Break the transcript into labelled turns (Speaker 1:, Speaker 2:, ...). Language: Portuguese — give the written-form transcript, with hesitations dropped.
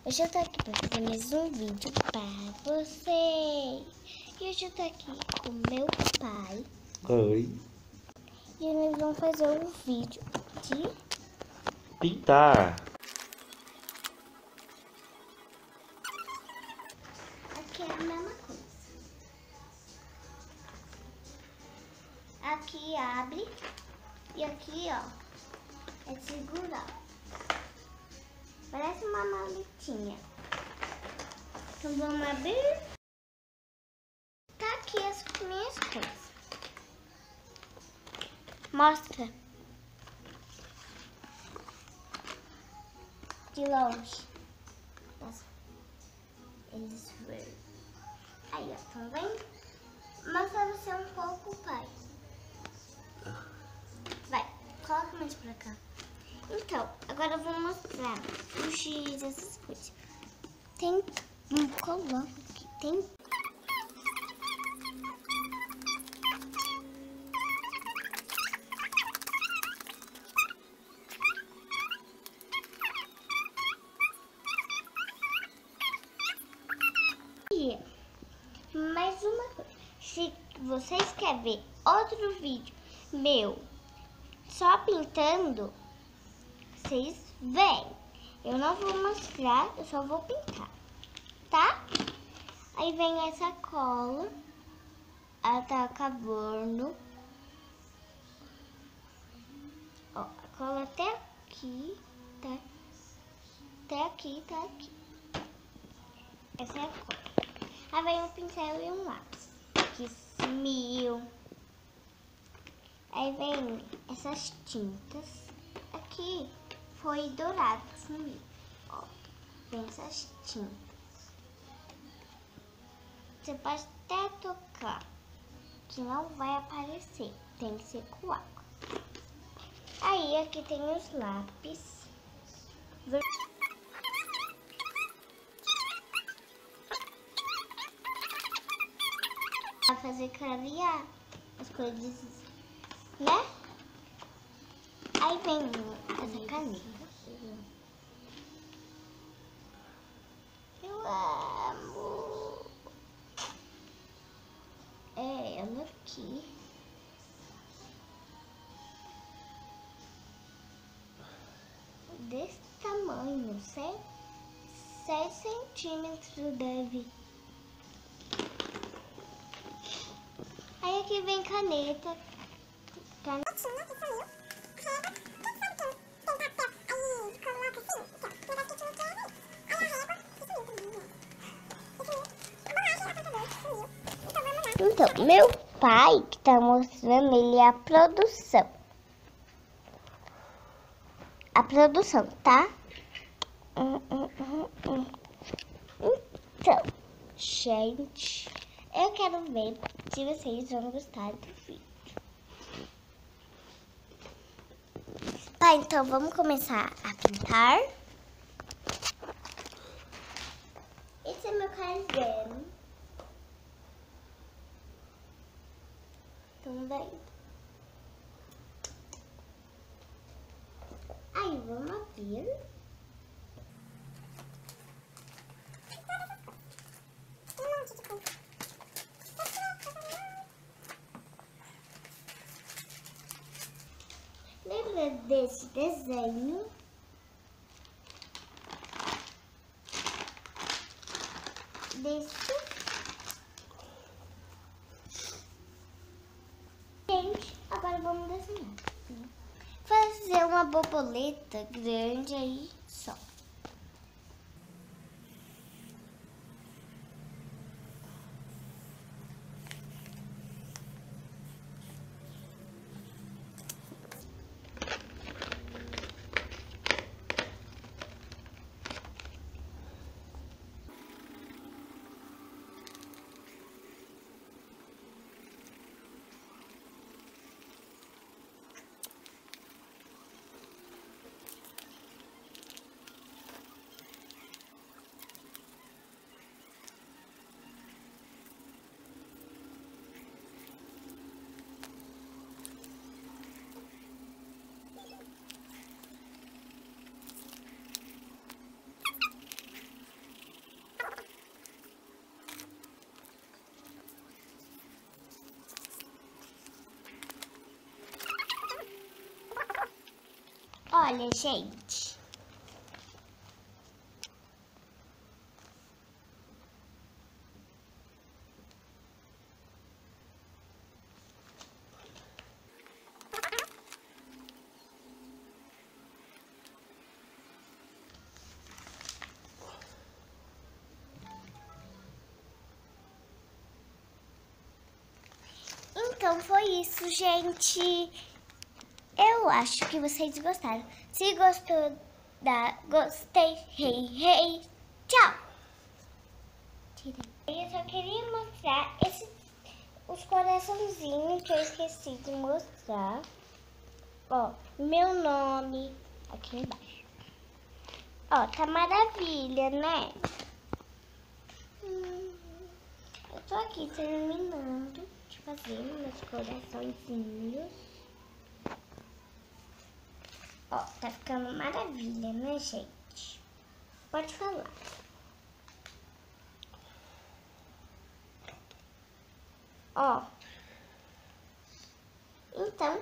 Speaker 1: Hoje eu tô aqui pra fazer mais um vídeo para vocês. E hoje eu tô aqui com meu pai.
Speaker 2: Oi.
Speaker 1: E nós vamos fazer um vídeo de
Speaker 2: pintar.
Speaker 1: Aqui é a mesma coisa. Aqui abre e aqui, ó, é segurar. Parece uma maletinha. Então vamos abrir. Tá aqui as minhas coisas. Mostra. De longe. Nossa. Eles veem. Aí, ó, tá vendo? Mostra você um pouco, pai. Vai, coloca mais pra cá. Então, agora eu vou mostrar o X, essas coisas. Tem um coloco aqui, tem... E mais uma coisa, se vocês querem ver outro vídeo meu só pintando, vocês veem. Eu não vou mostrar, eu só vou pintar, tá? Aí vem essa cola, ela tá acabando. Ó, a cola até aqui, tá? Até aqui, tá aqui. Essa é a cola. Aí vem um pincel e um lápis, que sumiu. Aí vem essas tintas. Aqui foi dourado que sumiu. Ó, vem essas tintas. Você pode até tocar, que não vai aparecer. Tem que ser com água. Aí aqui tem os lápis. Pra fazer clarear as coisas, né? Aí vem essa caneta. Eu amo. É ela aqui. Desse tamanho, 6 centímetros deve. Aí aqui vem caneta. Então, meu pai que tá mostrando, ele é a produção. A produção, tá? Então, gente, eu quero ver se vocês vão gostar do vídeo. Tá, então vamos começar a pintar. Esse é meu caderno. Então, daí. Aí, vamos abrir. Lembra desse desenho? Desse. Gente, agora vamos desenhar. Fazer uma borboleta grande aí só. né, gente? Então foi isso, gente. Eu acho que vocês gostaram. Se gostou, dá gostei. Hey. Tchau. Eu só queria mostrar os coraçãozinhos que eu esqueci de mostrar. Ó, meu nome aqui embaixo. Ó, tá maravilha, né? Eu tô aqui terminando de fazer meus coraçõezinhos. Ó, tá ficando maravilha, né, gente? Pode falar. Ó. Então,